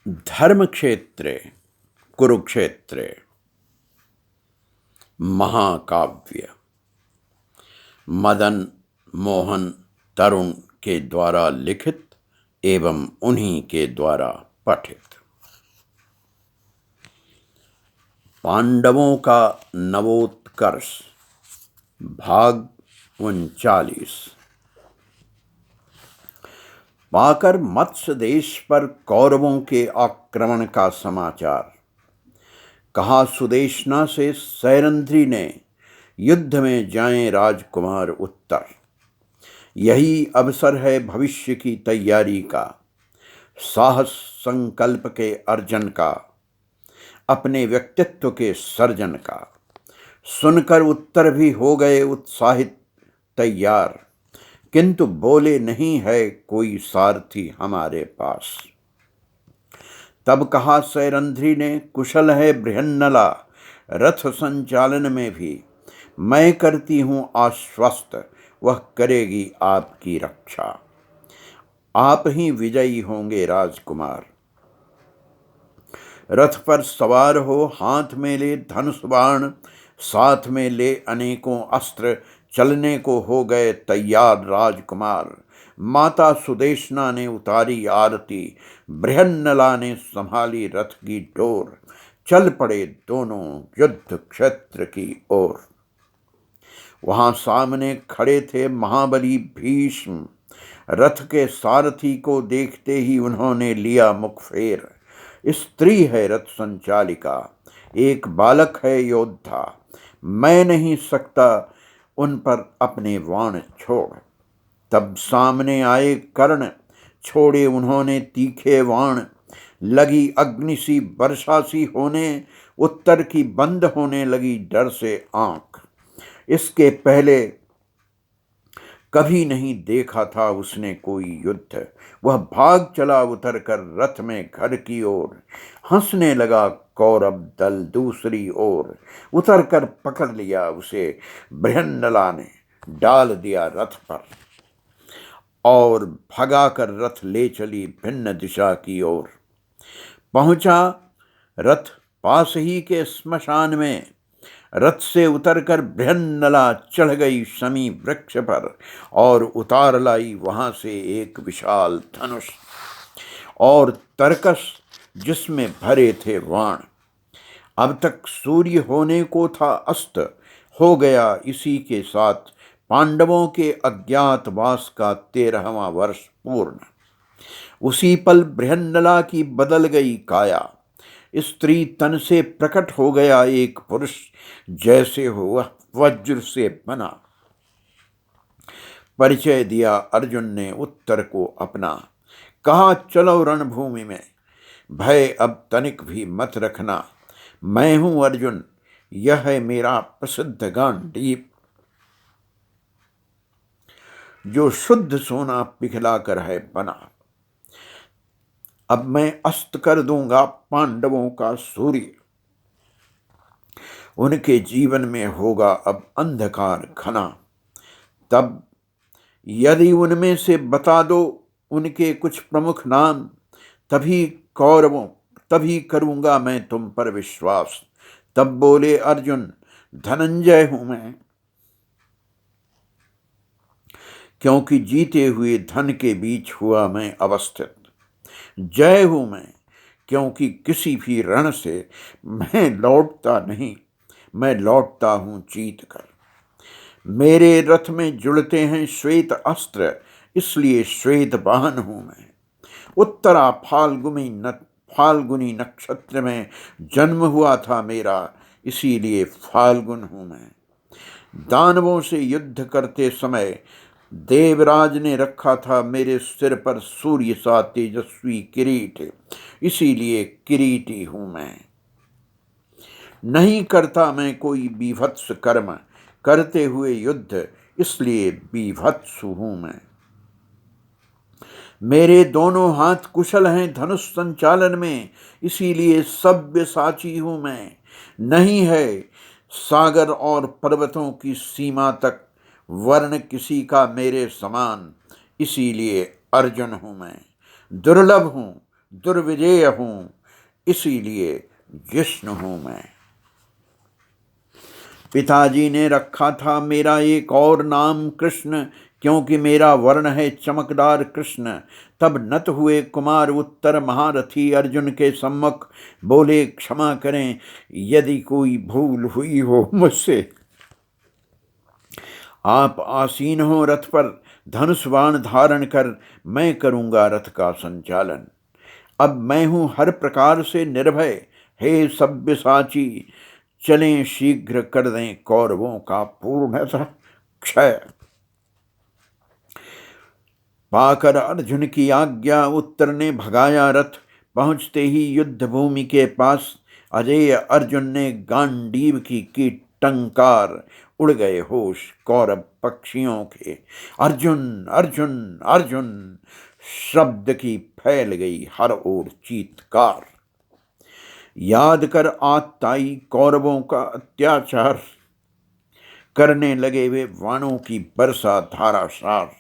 धर्मक्षेत्रे कुरुक्षेत्रे महाकाव्य मदन मोहन तरुण के द्वारा लिखित एवं उन्हीं के द्वारा पठित। पांडवों का नवोत्कर्ष भाग 39। पाकर मत्स्य देश पर कौरवों के आक्रमण का समाचार, कहा सुदेशना से सैरंध्री ने, युद्ध में जाएं राजकुमार उत्तर। यही अवसर है भविष्य की तैयारी का, साहस संकल्प के अर्जन का, अपने व्यक्तित्व के सर्जन का। सुनकर उत्तर भी हो गए उत्साहित तैयार, किंतु बोले नहीं है कोई सारथी हमारे पास। तब कहा सैरंध्री ने, कुशल है बृहन्नला रथ संचालन में भी, मैं करती हूँ आश्वस्त, वह करेगी आपकी रक्षा। आप ही विजयी होंगे राजकुमार। रथ पर सवार हो, हाथ में ले धनुष बाण, साथ में ले अनेकों अस्त्र, चलने को हो गए तैयार राजकुमार। माता सुदेशना ने उतारी आरती, बृहन्नला ने संभाली रथ की डोर, चल पड़े दोनों युद्ध क्षेत्र की ओर। वहां सामने खड़े थे महाबली भीष्म, रथ के सारथी को देखते ही उन्होंने लिया मुख फेर। स्त्री है रथ संचालिका, एक बालक है योद्धा, मैं नहीं सकता उन पर अपने वाण छोड़। तब सामने आए कर्ण, छोड़े उन्होंने तीखे वाण, लगी अग्नि सी वर्षा सी होने, उत्तर की बंद होने लगी डर से आंख। इसके पहले कभी नहीं देखा था उसने कोई युद्ध, वह भाग चला उतर कर रथ में घर की ओर। हंसने लगा कौरव दल दूसरी ओर, उतर कर पकड़ लिया उसे बृहन्नला ने, डाल दिया रथ पर और भगा कर रथ ले चली भिन्न दिशा की ओर। पहुंचा रथ पास ही के स्मशान में, रथ से उतरकर बृहन्नला चढ़ गई शमी वृक्ष पर और उतार लाई वहां से एक विशाल धनुष और तरकस जिसमें भरे थे वाण। अब तक सूर्य होने को था अस्त, हो गया इसी के साथ पांडवों के अज्ञातवास का 13वां वर्ष पूर्ण। उसी पल बृहन्नला की बदल गई काया, स्त्री तन से प्रकट हो गया एक पुरुष, जैसे हो वह वज्र से बना। परिचय दिया अर्जुन ने उत्तर को अपना, कहा चलो रणभूमि में, भय अब तनिक भी मत रखना। मैं हूं अर्जुन, यह है मेरा प्रसिद्ध गांडीव, जो शुद्ध सोना पिघला कर है बना। अब मैं अस्त कर दूंगा पांडवों का सूर्य, उनके जीवन में होगा अब अंधकार घना। तब यदि उनमें से बता दो उनके कुछ प्रमुख नाम, तभी करूंगा मैं तुम पर विश्वास। तब बोले अर्जुन, धनंजय हूं मैं, क्योंकि जीते हुए धन के बीच हुआ मैं अवस्थित। जय हूं मैं, क्योंकि किसी भी रण से मैं लौटता नहीं, मैं लौटता हूं जीत कर। मेरे रथ में जुड़ते हैं श्वेत अस्त्र, इसलिए श्वेत वाहन हूं मैं। उत्तरा फाल्गुनी नक्षत्र में जन्म हुआ था मेरा, इसीलिए फाल्गुन हूं मैं। दानवों से युद्ध करते समय देवराज ने रखा था मेरे सिर पर सूर्य सा तेजस्वी किरीट, इसीलिए किरीटी हूं मैं। नहीं करता मैं कोई बीभत्स कर्म, करते हुए युद्ध इसलिए बीभत्स हूं मैं। मेरे दोनों हाथ कुशल हैं धनुष संचालन में, इसीलिए सभ्य साची हूं मैं। नहीं है सागर और पर्वतों की सीमा तक वर्ण किसी का मेरे समान, इसीलिए अर्जुन हूं मैं। दुर्लभ हूं दुर्विजय हूं, इसीलिए जिष्णु हूं मैं। पिताजी ने रखा था मेरा एक और नाम कृष्ण, क्योंकि मेरा वर्ण है चमकदार कृष्ण। तब नत हुए कुमार उत्तर महारथी अर्जुन के सम्मुख, बोले क्षमा करें यदि कोई भूल हुई हो मुझसे। आप आसीन हो रथ पर, धनुष बाण धारण कर, मैं करूंगा रथ का संचालन। अब मैं हूं हर प्रकार से निर्भय, हे सब्यसाची, चलें शीघ्र कर दें कौरवों का पूर्णतः क्षय। पाकर अर्जुन की आज्ञा उत्तर ने भगाया रथ, पहुंचते ही युद्ध भूमि के पास अजय अर्जुन ने गांडीव की टंकार, उड़ गए होश कौरव पक्षियों के। अर्जुन अर्जुन अर्जुन शब्द की फैल गई हर ओर चीत्कार। याद कर आताई कौरवों का अत्याचार, करने लगे वे वाणों की बरसा धारासार।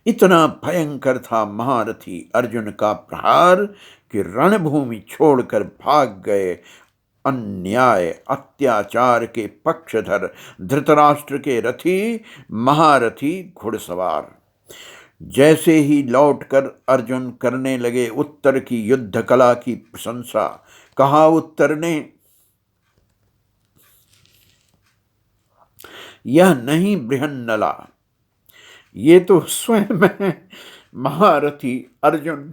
इतना भयंकर था महारथी अर्जुन का प्रहार कि रणभूमि छोड़कर भाग गए अन्याय अत्याचार के पक्षधर धृतराष्ट्र के रथी महारथी घुड़सवार। जैसे ही लौटकर अर्जुन करने लगे उत्तर की युद्ध कला की प्रशंसा, कहा उत्तर ने, यह नहीं बृहन्नला, ये तो स्वयं है महारथी अर्जुन,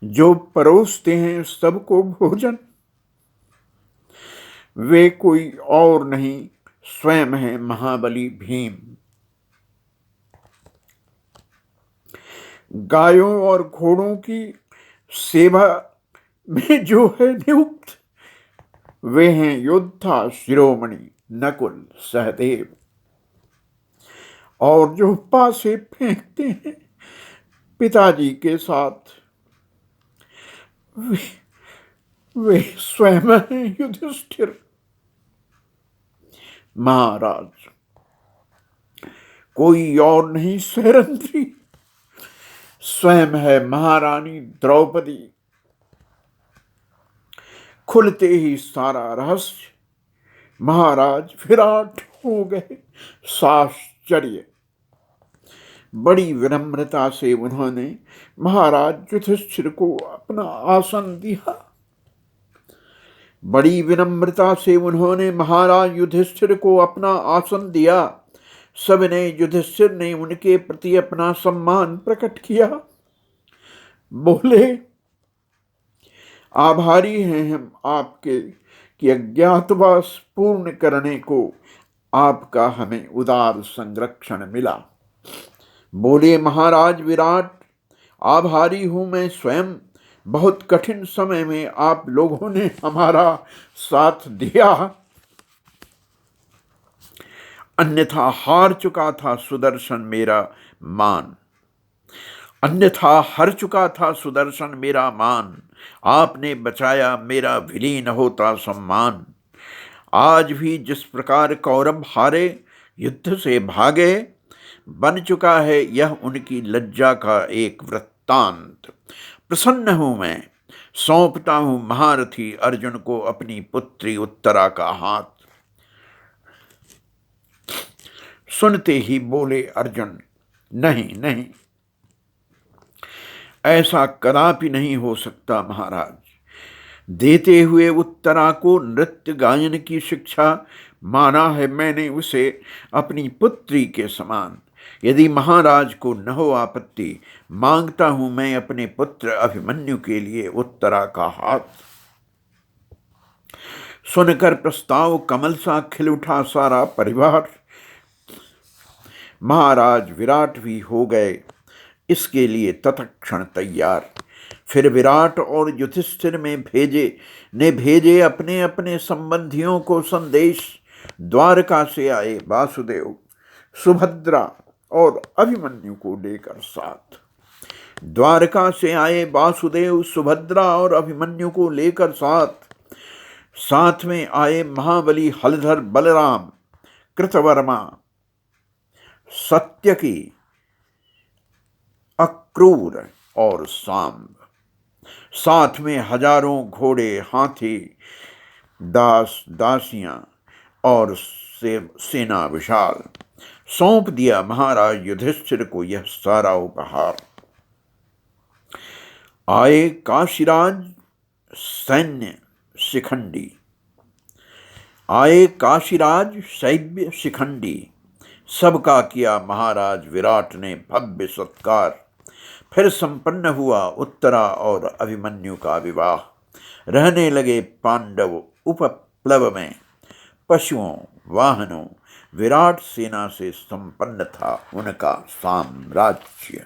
जो परोसते हैं सबको भोजन। वे कोई और नहीं, स्वयं है महाबली भीम। गायों और घोड़ों की सेवा में जो है नियुक्त, वे हैं योद्धा शिरोमणि नकुल सहदेव। और जो पासे फेंकते हैं पिताजी के साथ, वे स्वयं हैं युधिष्ठिर। महाराज, कोई और नहीं स्वयंत्री, स्वयं है महारानी द्रौपदी। खुलते ही सारा रहस्य महाराज विराट हो गए साश्चर्य। बड़ी विनम्रता से उन्होंने महाराज युधिष्ठिर को अपना आसन दिया। बड़ी विनम्रता से उन्होंने महाराज युधिष्ठिर को अपना आसन दिया। सबने युधिष्ठिर ने उनके प्रति अपना सम्मान प्रकट किया। बोले, आभारी हैं हम आपके कि अज्ञातवास पूर्ण करने को आपका हमें उदार संरक्षण मिला। बोले, महाराज विराट, आभारी हूं मैं स्वयं। बहुत कठिन समय में आप लोगों ने हमारा साथ दिया, अन्यथा हार चुका था सुदर्शन मेरा मान। अन्यथा हर चुका था सुदर्शन मेरा मान। आपने बचाया मेरा विलीन होता सम्मान। आज भी जिस प्रकार कौरव हारे युद्ध से भागे, बन चुका है यह उनकी लज्जा का एक वृत्तांत। प्रसन्न हूं मैं, सौंपता हूं महारथी अर्जुन को अपनी पुत्री उत्तरा का हाथ। सुनते ही बोले अर्जुन, नहीं नहीं, ऐसा कदापि नहीं हो सकता महाराज। देते हुए उत्तरा को नृत्य गायन की शिक्षा, माना है मैंने उसे अपनी पुत्री के समान। यदि महाराज को न हो आपत्ति, मांगता हूं मैं अपने पुत्र अभिमन्यु के लिए उत्तरा का हाथ। सुनकर प्रस्ताव कमल सा खिल उठा सारा परिवार। महाराज विराट भी हो गए इसके लिए तत्क्षण तैयार। फिर विराट और युधिष्ठिर में भेजे अपने अपने संबंधियों को संदेश। द्वारका से आए वासुदेव, सुभद्रा और अभिमन्यु को लेकर साथ। द्वारका से आए वासुदेव, सुभद्रा और अभिमन्यु को लेकर साथ में आए महाबली हलधर, बलराम, कृतवर्मा, सत्यकी, अक्रूर और सांब, साथ में हजारों घोड़े, हाथी, दास दासियां और सेना विशाल। सौंप दिया महाराज युधिष्ठिर को यह सारा उपहार। आए काशीराज सैन्य शिखंडी, आए काशीराज सैन्य शिखंडी, सबका किया महाराज विराट ने भव्य सत्कार। फिर संपन्न हुआ उत्तरा और अभिमन्यु का विवाह। रहने लगे पांडव उपप्लव में, पशुओं वाहनों विराट सेना से संपन्न था उनका साम्राज्य।